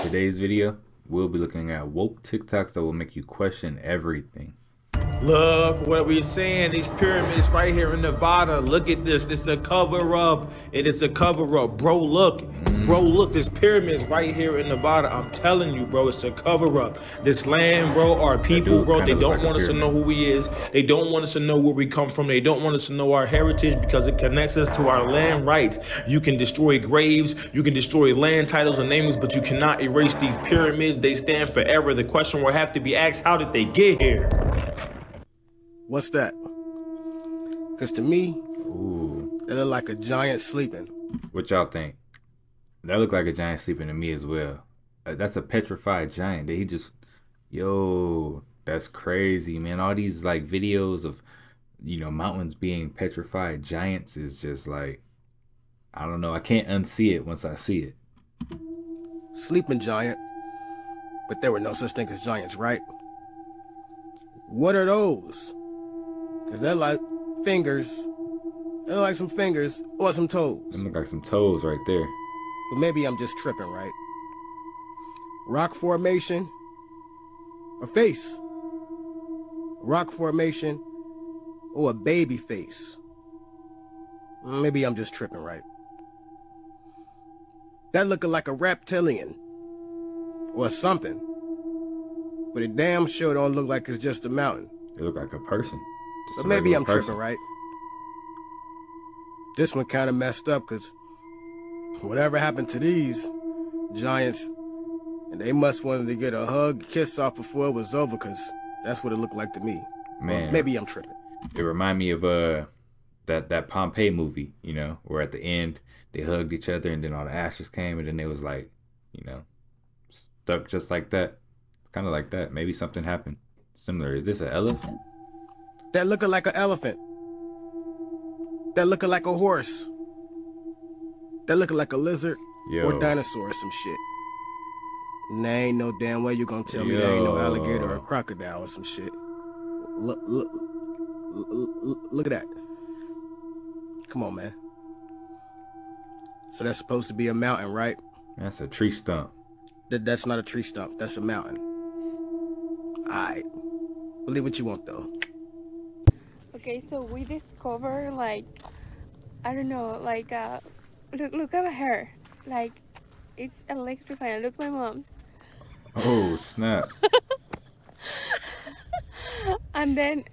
today's video, we'll be looking at woke TikToks that will make you question everything. Look what we're saying, these pyramids right here in Nevada. Look at this, it's a cover up. It is a cover up, bro. Look, there's pyramids right here in Nevada. I'm telling you, bro, it's a cover up. This land, bro, our people, bro, they don't want us to know who we is. They don't want us to know where we come from. They don't want us to know our heritage because it connects us to our land rights. You can destroy graves, you can destroy land titles and names, but you cannot erase these pyramids. They stand forever. The question will have to be asked, how did they get here? What's that? Because to me, Ooh. they look like a giant sleeping. What y'all think? That look like a giant sleeping to me as well. That's a petrified giant. He just, yo, that's crazy, man. All these like videos of, mountains being petrified giants is just like, I don't know. I can't unsee it once I see it. Sleeping giant. But there were no such thing as giants, right? What are those? Because they're like fingers. They're like some fingers or some toes. They look like some toes right there. But maybe I'm just tripping, right? Rock formation or face? Rock formation or a baby face? Maybe I'm just tripping, right? That looking like a reptilian or something. But it damn sure don't look like it's just a mountain. It look like a person. But maybe I'm tripping, right? This one kind of messed up because whatever happened to these giants, and they must wanted to get a hug, kiss off before it was over, because that's what it looked like to me. Man, well, maybe I'm tripping. It remind me of that Pompeii movie, where at the end they hugged each other and then all the ashes came and then they was like, stuck just like that. Kind of like that. Maybe something happened similar. Is this an elephant? That looking like an elephant. That looking like a horse. That looking like a lizard or dinosaur or some shit. And there ain't no damn way you gonna tell me there ain't no alligator or crocodile or some shit. Look at that. Come on, man. So that's supposed to be a mountain, right? That's a tree stump. That's not a tree stump. That's a mountain. Alright. Believe what you want, though. Okay, so we discover, like, I don't know, like, look at my hair. Like, it's electrifying. Look at my mom's. Oh, snap. and then.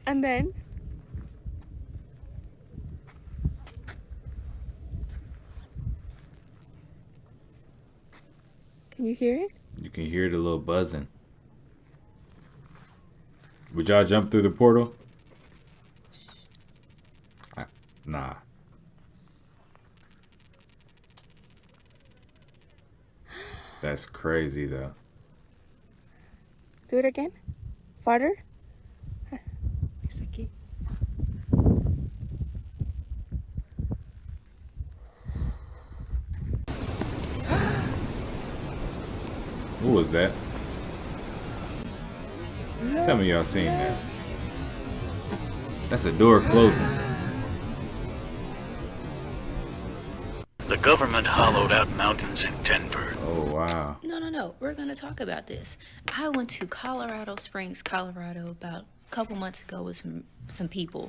Can you hear it? You can hear the little buzzing. Would y'all jump through the portal? Nah. That's crazy though. Do it again. Farther. It's okay. What was that? Tell me y'all seen that. That's a door closing. The government hollowed out mountains in Denver. Oh, wow. No. We're going to talk about this. I went to Colorado Springs, Colorado about a couple months ago with some people.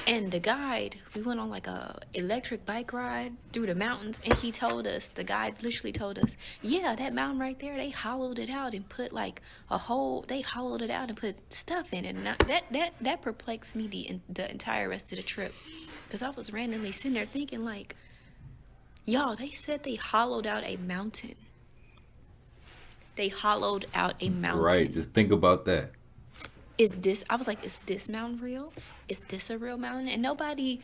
And the guide, we went on like a electric bike ride through the mountains. And the guide literally told us, yeah, that mountain right there, they hollowed it out and put like they hollowed it out and put stuff in it. And that perplexed me the entire rest of the trip. Because I was randomly sitting there thinking like, y'all, they said they hollowed out a mountain. They hollowed out a mountain. Right, just think about that. I was like, is this mountain real? Is this a real mountain? And nobody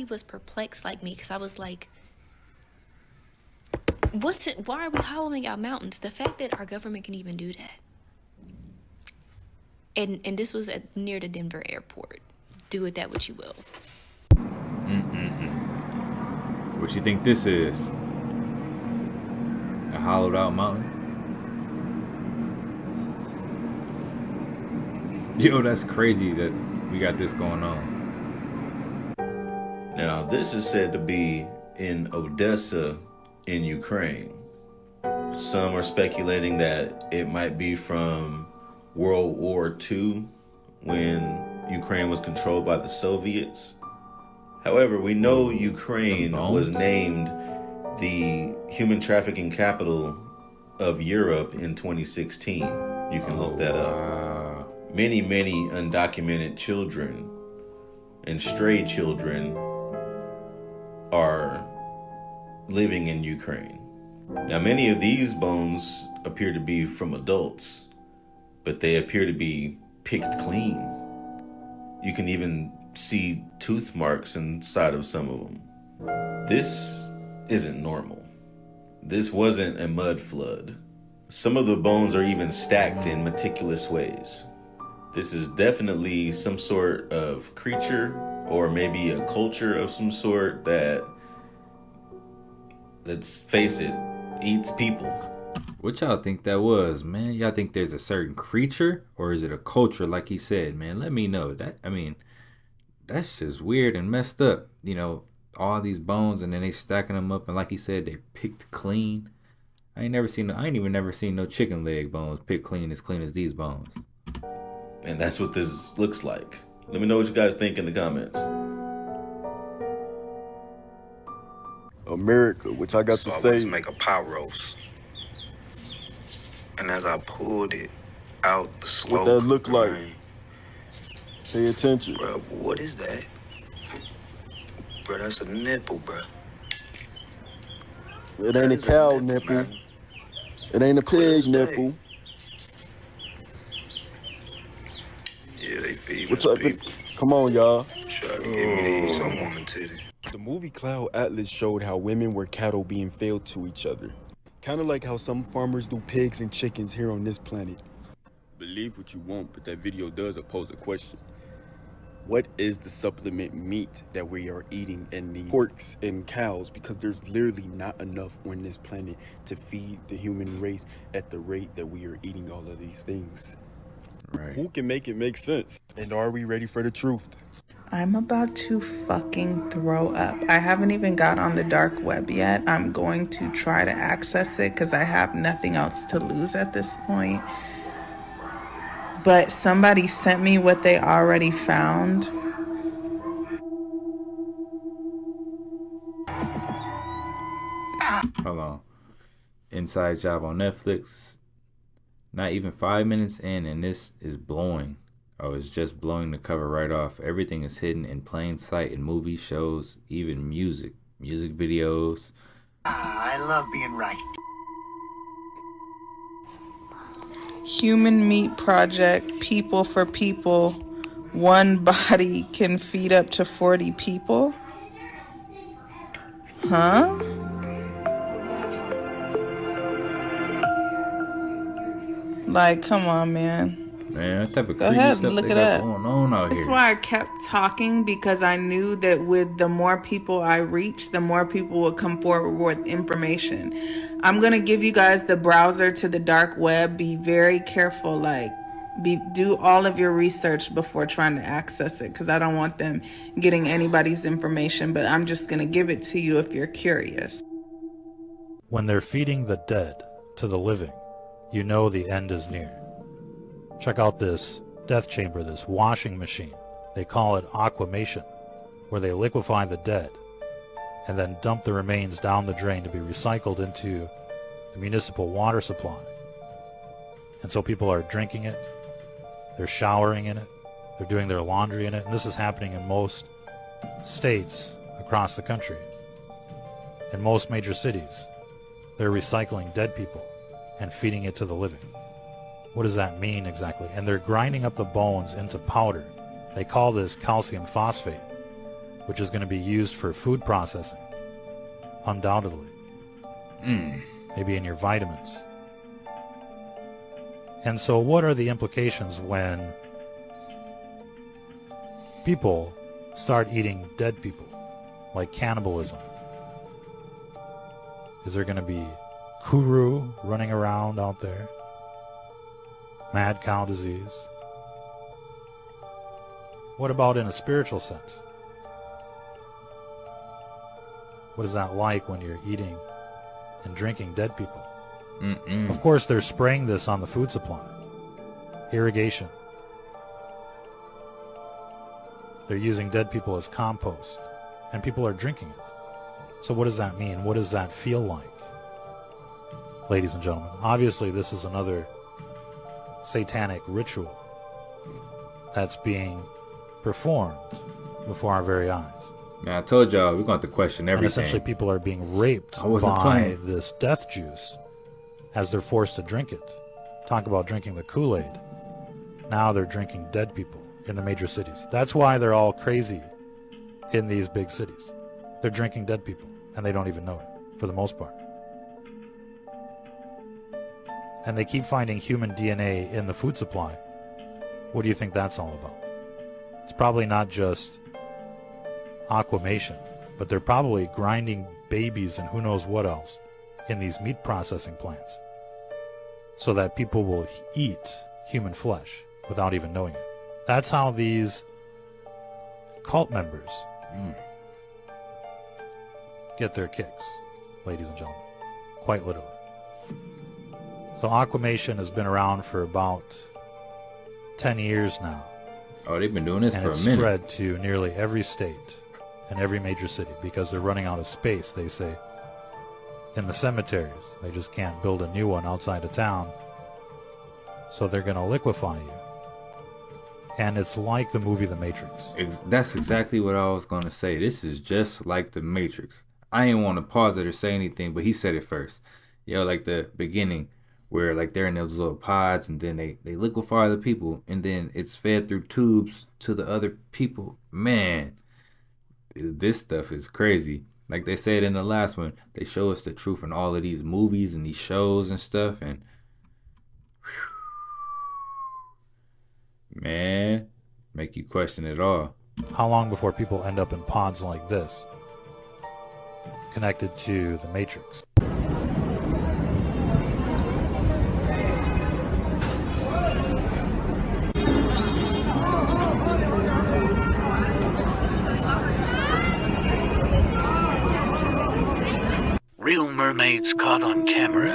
was perplexed like me, because I was like, why are we hollowing out mountains? The fact that our government can even do that. And this was near the Denver airport. Do with that what you will. What you think this is? A hollowed out mountain? Yo, that's crazy that we got this going on. Now, this is said to be in Odessa in Ukraine. Some are speculating that it might be from World War II when Ukraine was controlled by the Soviets. However, we know Ukraine was named the human trafficking capital of Europe in 2016. You can look that up. Many undocumented children and stray children are living in Ukraine. Now, many of these bones appear to be from adults, but they appear to be picked clean. You can even see tooth marks inside of some of them. This isn't normal. This wasn't a mud flood. Some of the bones are even stacked in meticulous ways. This is definitely some sort of creature or maybe a culture of some sort that, let's face it, eats people. What y'all think that was, man? Y'all think there's a certain creature or is it a culture like he said, man? Let me know. That's just weird and messed up. You know, all these bones and then they stacking them up and like he said, they picked clean. I ain't even never seen no chicken leg bones picked clean as these bones. And that's what this looks like. Let me know what you guys think in the comments. America, which I got to say. I went to make a pot roast. And as I pulled it out the smoke, what that look like? Pay attention. Bro, what is that? Bro, that's a nipple, bro. It ain't a cow nipple. Man. It ain't a pig nipple. Yeah, they feed what's up? Come on, y'all. Try to get me to eat some woman titty. The movie Cloud Atlas showed how women were cattle being fed to each other. Kind of like how some farmers do pigs and chickens here on this planet. Believe what you want, but that video does pose a question. What is the supplement meat that we are eating in the porks and cows? Because there's literally not enough on this planet to feed the human race at the rate that we are eating all of these things. Right. Who can make it make sense? And are we ready for the truth? I'm about to fucking throw up. I haven't even got on the dark web yet. I'm going to try to access it because I have nothing else to lose at this point. But somebody sent me what they already found. Hold on. Inside Job on Netflix. Not even 5 minutes in and this is blowing. Oh, it's just blowing the cover right off. Everything is hidden in plain sight in movies, shows, even music videos. I love being right. Human Meat Project, People for People. One body can feed up to 40 people? Huh? Like, come on, man. Man, what type of Go creepy ahead, stuff look they it got up. going on out That's here? why I kept talking, because I knew that with the more people I reach, the more people will come forward with information. I'm gonna give you guys the browser to the dark web. Be very careful, do all of your research before trying to access it, because I don't want them getting anybody's information, but I'm just gonna give it to you if you're curious. When they're feeding the dead to the living, you know the end is near. Check out this death chamber, this washing machine. They call it Aquamation, where they liquefy the dead and then dump the remains down the drain to be recycled into the municipal water supply. And so people are drinking it, they're showering in it, they're doing their laundry in it, and this is happening in most states across the country. In most major cities, they're recycling dead people and feeding it to the living. What does that mean exactly? And they're grinding up the bones into powder. They call this calcium phosphate, which is going to be used for food processing, undoubtedly. Maybe in your vitamins. And so what are the implications when people start eating dead people, like cannibalism? Is there going to be kuru running around out there? Mad cow disease? What about in a spiritual sense? What is that like when you're eating and drinking dead people? Of course, they're spraying this on the food supply. Irrigation. They're using dead people as compost, and people are drinking it. So what does that mean? What does that feel like? Ladies and gentlemen, obviously this is another satanic ritual that's being performed before our very eyes. Man, I told y'all we're going to have to question everything. And essentially people are being raped by this death juice as they're forced to drink it. Talk about drinking the Kool-Aid. Now they're drinking dead people in the major cities. That's why they're all crazy in these big cities. They're drinking dead people, and they don't even know it, for the most part. And they keep finding human DNA in the food supply. What do you think that's all about? It's probably not just Aquamation, but they're probably grinding babies and who knows what else in these meat processing plants so that people will eat human flesh without even knowing it. That's how these cult members get their kicks, ladies and gentlemen. Quite literally. So Aquamation has been around for about 10 years now. Oh, they've been doing this for a minute. And it's spread to nearly every state and every major city because they're running out of space, they say, in the cemeteries. They just can't build a new one outside of town. So they're going to liquefy you. And it's like the movie The Matrix. That's exactly what I was going to say. This is just like The Matrix. I didn't want to pause it or say anything, but he said it first. Yo, like the beginning where like they're in those little pods and then they liquefy the people and then it's fed through tubes to the other people. Man, this stuff is crazy. Like they said in the last one, they show us the truth in all of these movies and these shows and stuff. And man, make you question it all. How long before people end up in pods like this, connected to the Matrix? Real mermaids caught on camera.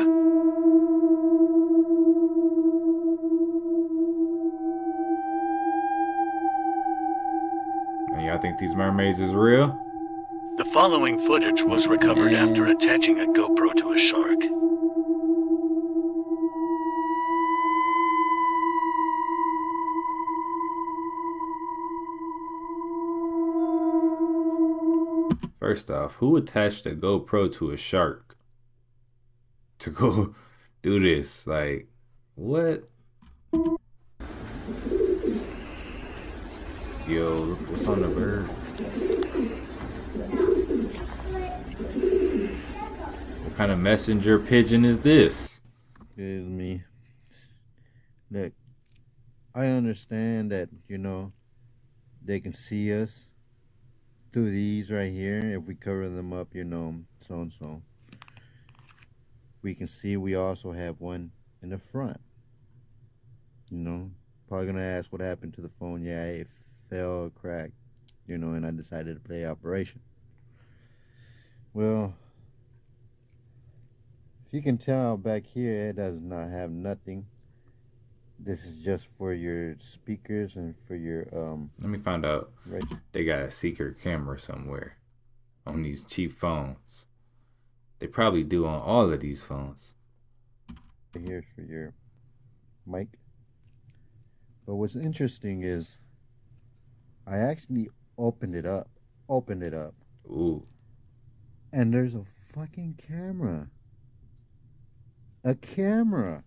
And y'all think these mermaids is real? The following footage was recovered after attaching a GoPro to a shark. First off, who attached a GoPro to a shark to go do this? Like, what? Yo, look what's on the bird. What kind of messenger pigeon is this? Excuse me. Look, I understand that, you know, they can see us through these right here. If we cover them up, you know, so and so. We can see we also have one in the front. You know, probably gonna ask what happened to the phone. Yeah, it fell, cracked, you know, and I decided to play Operation. Well, if you can tell back here, it does not have nothing. This is just for your speakers and for your Let me find out. Right. They got a secret camera somewhere on these cheap phones. They probably do on all of these phones. Here's for your mic. But what's interesting is I actually opened it up. Ooh. And there's a fucking camera. A camera.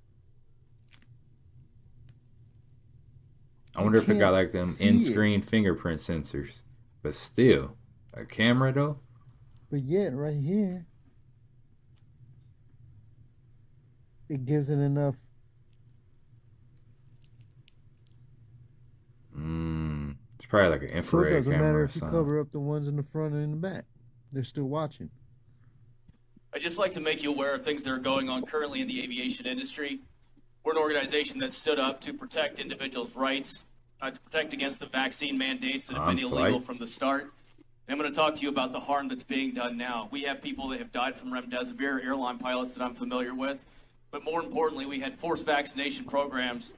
I wonder if it got like them in-screen fingerprint sensors. But still, a camera though? But yet, right here, it gives it enough. It's probably like an infrared camera. So it doesn't matter or if you something. cover up the ones in the front and in the back. They're still watching. I'd just like to make you aware of things that are going on currently in the aviation industry. We're an organization that stood up to protect individuals' rights, to protect against the vaccine mandates that have been illegal from the start. And I'm going to talk to you about the harm that's being done now. We have people that have died from remdesivir, airline pilots that I'm familiar with, But more importantly, we had forced vaccination programs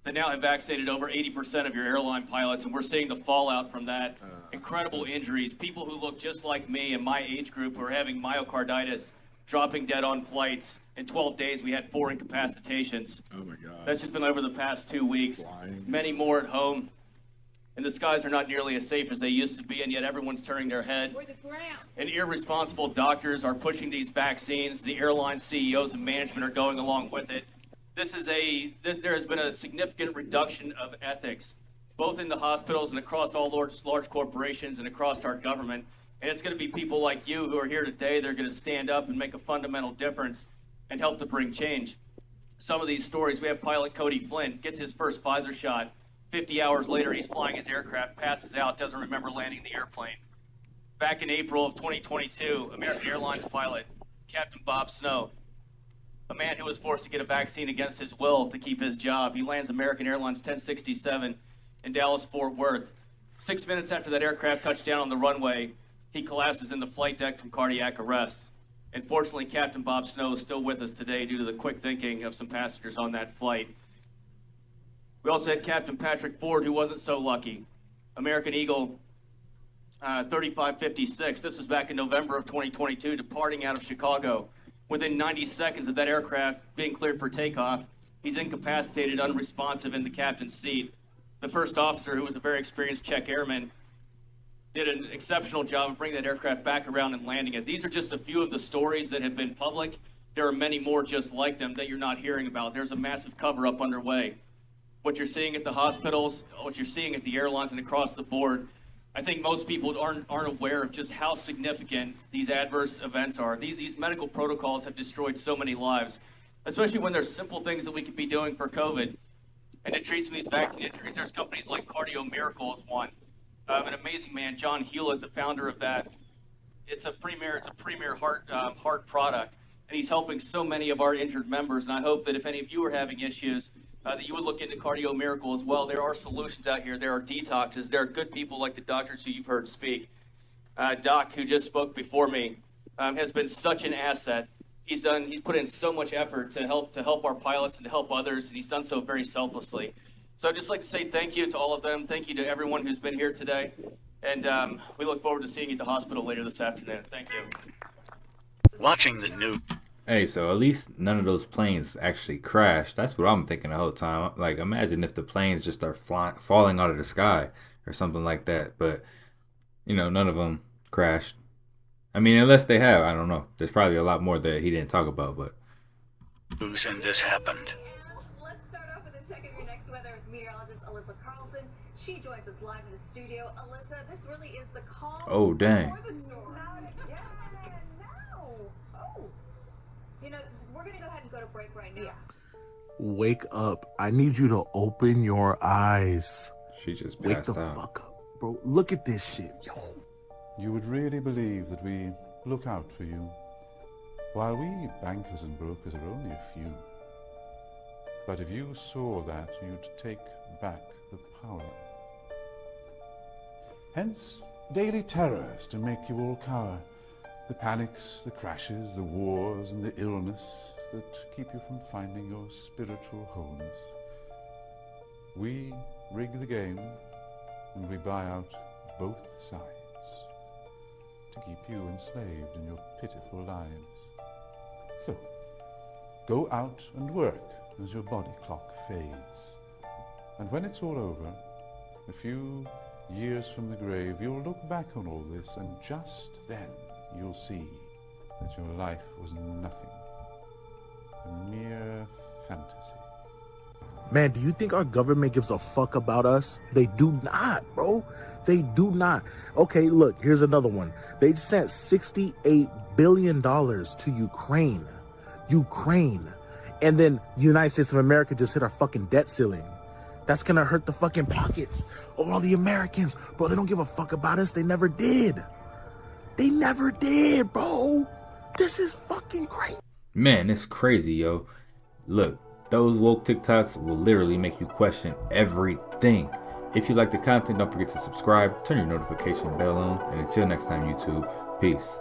that now have vaccinated over 80% of your airline pilots, and we're seeing the fallout from that. Incredible injuries, people who look just like me and my age group who are having myocarditis, dropping dead on flights. In 12 days, we had 4 incapacitations. Oh my God. That's just been over the past 2 weeks. Many more at home. And the skies are not nearly as safe as they used to be, and yet everyone's turning their head. And irresponsible doctors are pushing these vaccines. The airline CEOs and management are going along with it. There has been a significant reduction of ethics, both in the hospitals and across all large corporations and across our government. And it's going to be people like you who are here today that are going to stand up and make a fundamental difference and help to bring change. Some of these stories, we have pilot Cody Flynn, gets his first Pfizer shot. 50 hours later, he's flying his aircraft, passes out, doesn't remember landing the airplane. Back in April of 2022, American Airlines pilot, Captain Bob Snow, a man who was forced to get a vaccine against his will to keep his job. He lands American Airlines 1067 in Dallas-Fort Worth. 6 minutes after that aircraft touched down on the runway, he collapses in the flight deck from cardiac arrest. And fortunately, Captain Bob Snow is still with us today due to the quick thinking of some passengers on that flight. We also had Captain Patrick Ford, who wasn't so lucky. American Eagle 3556. This was back in November of 2022, departing out of Chicago. Within 90 seconds of that aircraft being cleared for takeoff, he's incapacitated, unresponsive in the captain's seat. The first officer, who was a very experienced Czech airman, did an exceptional job of bringing that aircraft back around and landing it. These are just a few of the stories that have been public. There are many more just like them that you're not hearing about. There's a massive cover-up underway. What you're seeing at the hospitals, what you're seeing at the airlines and across the board, I think most people aren't aware of just how significant these adverse events are. These medical protocols have destroyed so many lives, especially when there's simple things that we could be doing for COVID. And to treat some of these vaccine injuries, there's companies like Cardio Miracle is one. An amazing man, John Hewlett, the founder of that. It's a premier heart product, and he's helping so many of our injured members. And I hope that if any of you are having issues, that you would look into Cardio Miracle as well. There are solutions out here. There are detoxes. There are good people like the doctors who you've heard speak. Doc, who just spoke before me, has been such an asset. He's put in so much effort to help our pilots and to help others, and he's done so very selflessly. So I'd just like to say thank you to all of them. Thank you to everyone who's been here today. And we look forward to seeing you at the hospital later this afternoon. Thank you. Watching the news. Hey, so at least none of those planes actually crashed. That's what I'm thinking the whole time. Like, imagine if the planes just start falling out of the sky or something like that. But, you know, none of them crashed. I mean, unless they have, I don't know. There's probably a lot more that he didn't talk about, but. Who's in this happened? Let's start off with a check of your next weather with meteorologist Alyssa Carlson. She joins us live in the studio. Alyssa, this really is the calm Oh, dang. before the storm. You know, we're going to go ahead and go to break right now. Wake up. I need you to open your eyes. She just Wake passed the out. fuck up, bro. Look at this shit, yo. You would really believe that we look out for you, while we bankers and brokers are only a few. But if you saw that, you'd take back the power. Hence, daily terrors to make you all cower. The panics, the crashes, the wars, and the illness that keep you from finding your spiritual wholeness. We rig the game, and we buy out both sides to keep you enslaved in your pitiful lives. So, go out and work as your body clock fades. And when it's all over, a few years from the grave, you'll look back on all this, and just then you'll see that your life was nothing, a mere fantasy. Man, do you think our government gives a fuck about us? They do not, bro. They do not. Okay, look, here's another one. They sent $68 billion to Ukraine. And then the United States of America just hit our fucking debt ceiling. That's gonna hurt the fucking pockets of all the Americans. Bro, they don't give a fuck about us. They never did. They never did, bro. This is fucking crazy. Man, it's crazy, yo. Look, those woke TikToks will literally make you question everything. If you like the content, don't forget to subscribe, turn your notification bell on, and until next time, YouTube, peace.